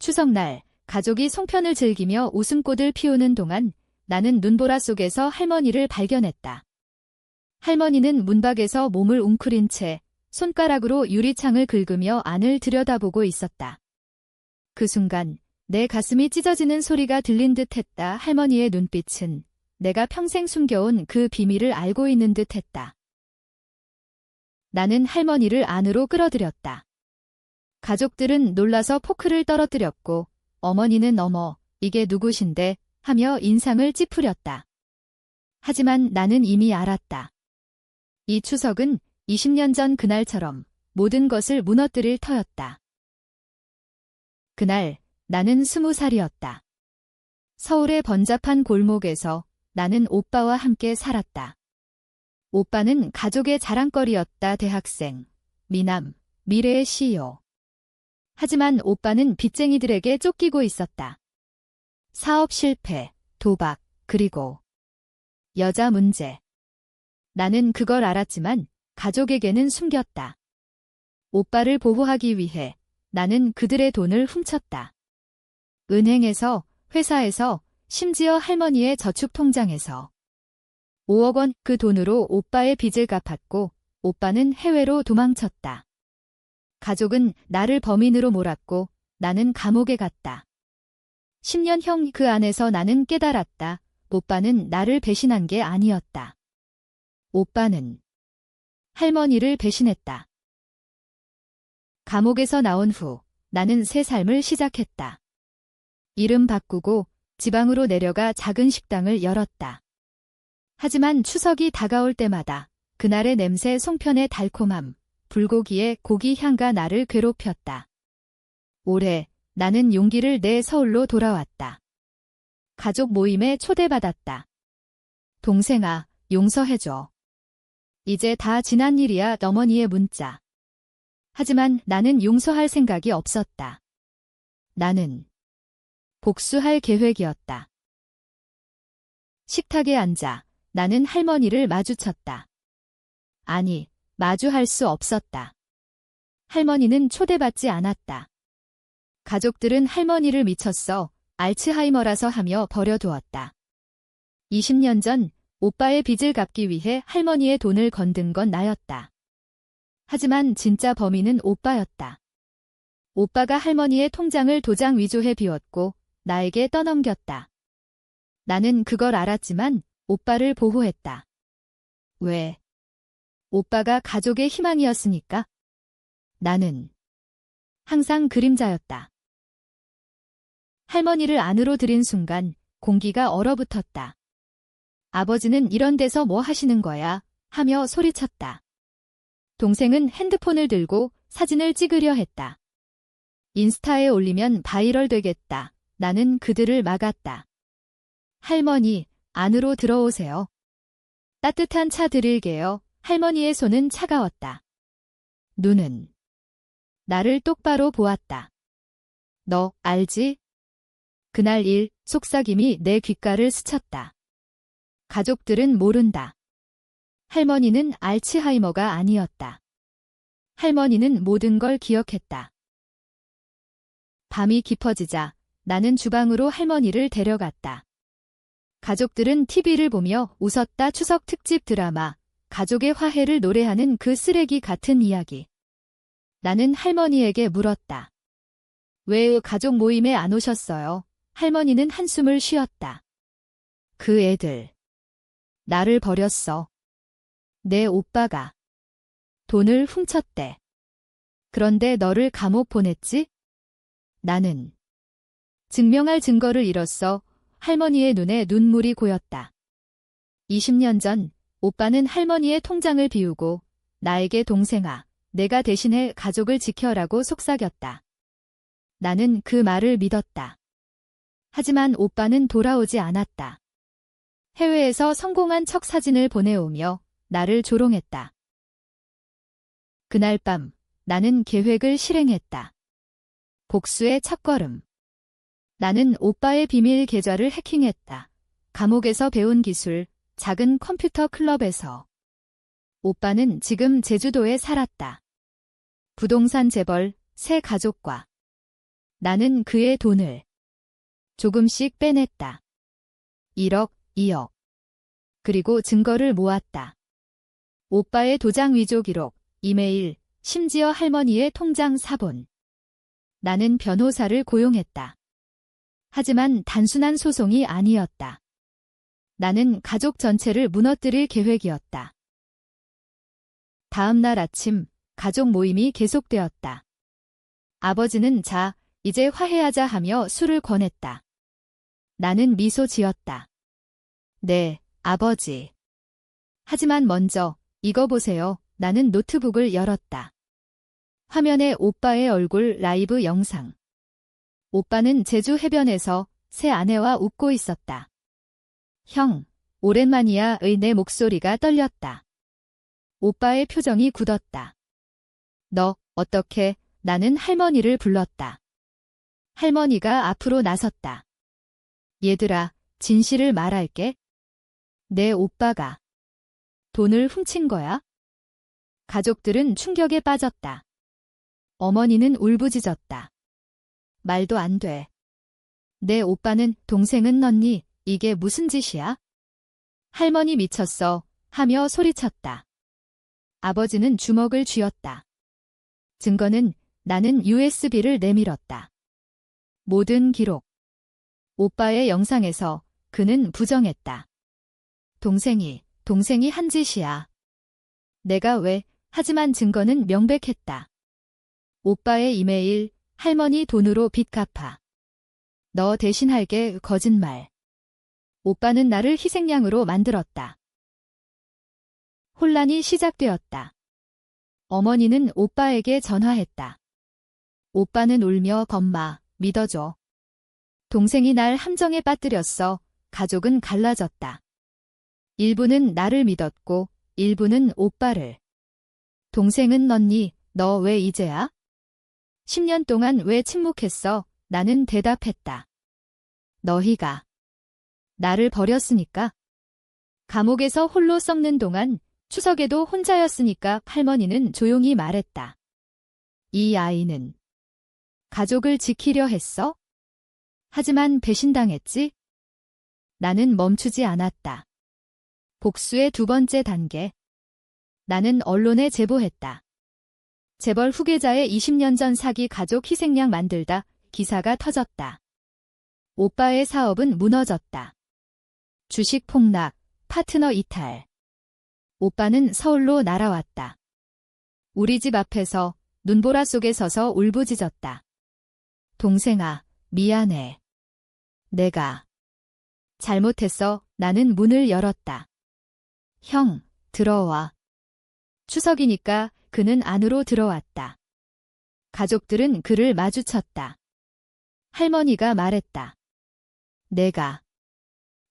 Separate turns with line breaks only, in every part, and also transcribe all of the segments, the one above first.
추석날 가족이 송편을 즐기며 웃음꽃을 피우는 동안 나는 눈보라 속에서 할머니를 발견했다. 할머니는 문밖에서 몸을 웅크린 채 손가락으로 유리창을 긁으며 안을 들여다보고 있었다. 그 순간 내 가슴이 찢어지는 소리가 들린 듯 했다. 할머니의 눈빛은 내가 평생 숨겨온 그 비밀을 알고 있는 듯 했다. 나는 할머니를 안으로 끌어들였다. 가족들은 놀라서 포크를 떨어뜨렸고 어머니는 어머, 이게 누구신데? 하며 인상을 찌푸렸다. 하지만 나는 이미 알았다. 이 추석은 20년 전 그날처럼 모든 것을 무너뜨릴 터였다. 그날 나는 20살이었다. 서울의 번잡한 골목에서 나는 오빠와 함께 살았다. 오빠는 가족의 자랑거리였다. 대학생, 미남, 미래의 CEO. 하지만 오빠는 빚쟁이들에게 쫓기고 있었다. 사업 실패, 도박, 그리고 여자 문제. 나는 그걸 알았지만 가족에게는 숨겼다. 오빠를 보호하기 위해 나는 그들의 돈을 훔쳤다. 은행에서, 회사에서, 심지어 할머니의 저축통장에서. 5억 원 그 돈으로 오빠의 빚을 갚았고 오빠는 해외로 도망쳤다. 가족은 나를 범인으로 몰았고 나는 감옥에 갔다. 10년형 그 안에서 나는 깨달았다. 오빠는 나를 배신한 게 아니었다. 오빠는 할머니를 배신했다. 감옥에서 나온 후 나는 새 삶을 시작했다. 이름 바꾸고 지방으로 내려가 작은 식당을 열었다. 하지만 추석이 다가올 때마다 그날의 냄새, 송편의 달콤함, 불고기의 고기 향가 나를 괴롭혔다. 올해 나는 용기를 내 서울로 돌아왔다. 가족 모임에 초대받았다. 동생아, 용서해줘. 이제 다 지난 일이야. 어머니의 문자. 하지만 나는 용서할 생각이 없었다. 나는 복수할 계획이었다. 식탁에 앉아 나는 할머니를 마주쳤다. 아니, 마주할 수 없었다. 할머니는 초대받지 않았다. 가족들은 할머니를 미쳤어, 알츠하이머라서 하며 버려두었다. 20년 전 오빠의 빚을 갚기 위해 할머니의 돈을 건든 건 나였다. 하지만 진짜 범인은 오빠였다. 오빠가 할머니의 통장을 도장 위조해 비웠고 나에게 떠넘겼다. 나는 그걸 알았지만 오빠를 보호했다. 왜? 오빠가 가족의 희망이었으니까? 나는 항상 그림자였다. 할머니를 안으로 들인 순간 공기가 얼어붙었다. 아버지는 이런 데서 뭐 하시는 거야? 하며 소리쳤다. 동생은 핸드폰을 들고 사진을 찍으려 했다. 인스타에 올리면 바이럴 되겠다. 나는 그들을 막았다. 할머니, 안으로 들어오세요. 따뜻한 차 드릴게요. 할머니의 손은 차가웠다. 눈은 나를 똑바로 보았다. 너 알지? 그날 일, 속삭임이 내 귓가를 스쳤다. 가족들은 모른다. 할머니는 알츠하이머가 아니었다. 할머니는 모든 걸 기억했다. 밤이 깊어지자 나는 주방으로 할머니를 데려갔다. 가족들은 TV를 보며 웃었다. 추석 특집 드라마, 가족의 화해를 노래하는 그 쓰레기 같은 이야기. 나는 할머니에게 물었다. 왜 가족 모임에 안 오셨어요? 할머니는 한숨을 쉬었다. 그 애들. 나를 버렸어. 내 오빠가 돈을 훔쳤대. 그런데 너를 감옥 보냈지? 나는 증명할 증거를 잃었어. 할머니의 눈에 눈물이 고였다. 20년 전 오빠는 할머니의 통장을 비우고 나에게 동생아, 내가 대신해 가족을 지켜라고 속삭였다. 나는 그 말을 믿었다. 하지만 오빠는 돌아오지 않았다. 해외에서 성공한 척 사진을 보내오며 나를 조롱했다. 그날 밤 나는 계획을 실행했다. 복수의 첫걸음. 나는 오빠의 비밀 계좌를 해킹했다. 감옥에서 배운 기술, 작은 컴퓨터 클럽에서. 오빠는 지금 제주도에 살았다. 부동산 재벌, 새 가족과 나는 그의 돈을 조금씩 빼냈다. 1억, 2억. 그리고 증거를 모았다. 오빠의 도장 위조 기록, 이메일, 심지어 할머니의 통장 사본. 나는 변호사를 고용했다. 하지만 단순한 소송이 아니었다. 나는 가족 전체를 무너뜨릴 계획이었다. 다음 날 아침, 가족 모임이 계속되었다. 아버지는 자, 이제 화해하자 하며 술을 권했다. 나는 미소 지었다. 네, 아버지. 하지만 먼저, 이거 보세요. 나는 노트북을 열었다. 화면에 오빠의 얼굴 라이브 영상. 오빠는 제주 해변에서 새 아내와 웃고 있었다. 형, 오랜만이야의 내 목소리가 떨렸다. 오빠의 표정이 굳었다. 너, 어떻게, 나는 할머니를 불렀다. 할머니가 앞으로 나섰다. 얘들아, 진실을 말할게. 내 오빠가 돈을 훔친 거야? 가족들은 충격에 빠졌다. 어머니는 울부짖었다. 말도 안 돼. 내 오빠는 동생은 넣니? 이게 무슨 짓이야? 할머니 미쳤어 하며 소리쳤다. 아버지는 주먹을 쥐었다. 증거는 나는 USB를 내밀었다. 모든 기록. 오빠의 영상에서 그는 부정했다. 동생이 한 짓이야. 내가 왜, 하지만 증거는 명백했다. 오빠의 이메일, 할머니 돈으로 빚 갚아. 너 대신할게 거짓말. 오빠는 나를 희생양으로 만들었다. 혼란이 시작되었다. 어머니는 오빠에게 전화했다. 오빠는 울며 엄마, 믿어줘. 동생이 날 함정에 빠뜨렸어. 가족은 갈라졌다. 일부는 나를 믿었고 일부는 오빠를. 동생은 넣니? 너 왜 이제야? 10년 동안 왜 침묵했어? 나는 대답했다. 너희가 나를 버렸으니까. 감옥에서 홀로 썩는 동안 추석에도 혼자였으니까. 할머니는 조용히 말했다. 이 아이는 가족을 지키려 했어? 하지만 배신당했지? 나는 멈추지 않았다. 복수의 두 번째 단계. 나는 언론에 제보했다. 재벌 후계자의 20년 전 사기 가족 희생양 만들다. 기사가 터졌다. 오빠의 사업은 무너졌다. 주식 폭락, 파트너 이탈. 오빠는 서울로 날아왔다. 우리 집 앞에서 눈보라 속에 서서 울부짖었다. 동생아, 미안해. 내가 잘못했어. 나는 문을 열었다. 형, 들어와. 추석이니까 그는 안으로 들어왔다. 가족들은 그를 마주쳤다. 할머니가 말했다. 내가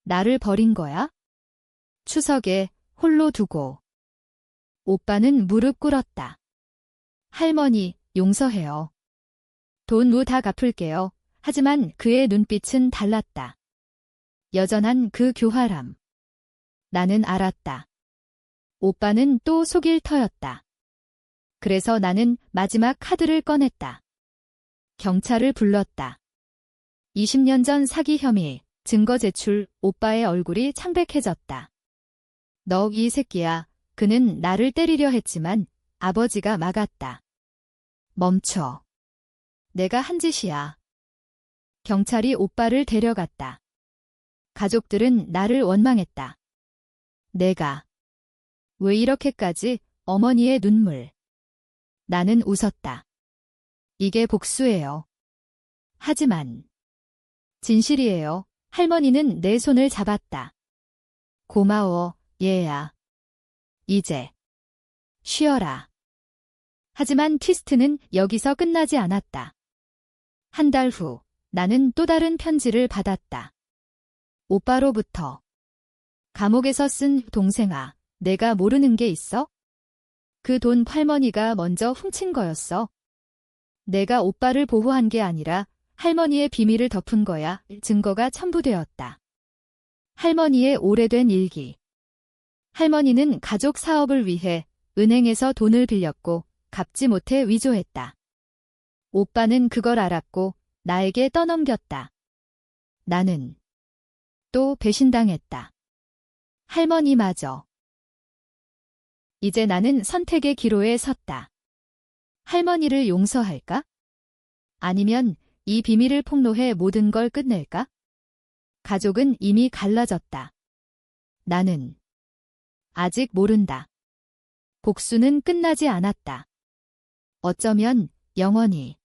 나를 버린 거야? 추석에 홀로 두고. 오빠는 무릎 꿇었다. 할머니, 용서해요. 돈 다 갚을게요. 하지만 그의 눈빛은 달랐다. 여전한 그 교활함. 나는 알았다. 오빠는 또 속일 터였다. 그래서 나는 마지막 카드를 꺼냈다. 경찰을 불렀다. 20년 전 사기 혐의, 증거 제출. 오빠의 얼굴이 창백해졌다. 너 이 새끼야. 그는 나를 때리려 했지만 아버지가 막았다. 멈춰. 내가 한 짓이야. 경찰이 오빠를 데려갔다. 가족들은 나를 원망했다. 내가 왜 이렇게까지? 어머니의 눈물. 나는 웃었다. 이게 복수예요. 하지만 진실이에요. 할머니는 내 손을 잡았다. 고마워, 얘야. 이제 쉬어라. 하지만 트위스트는 여기서 끝나지 않았다. 한 달 후 나는 또 다른 편지를 받았다. 오빠로부터. 감옥에서 쓴 동생아, 내가 모르는 게 있어? 그 돈 할머니가 먼저 훔친 거였어. 내가 오빠를 보호한 게 아니라 할머니의 비밀을 덮은 거야. 증거가 첨부되었다. 할머니의 오래된 일기. 할머니는 가족 사업을 위해 은행에서 돈을 빌렸고 갚지 못해 위조했다. 오빠는 그걸 알았고 나에게 떠넘겼다. 나는 또 배신당했다. 할머니마저. 이제 나는 선택의 기로에 섰다. 할머니를 용서할까? 아니면 이 비밀을 폭로해 모든 걸 끝낼까? 가족은 이미 갈라졌다. 나는 아직 모른다. 복수는 끝나지 않았다. 어쩌면 영원히.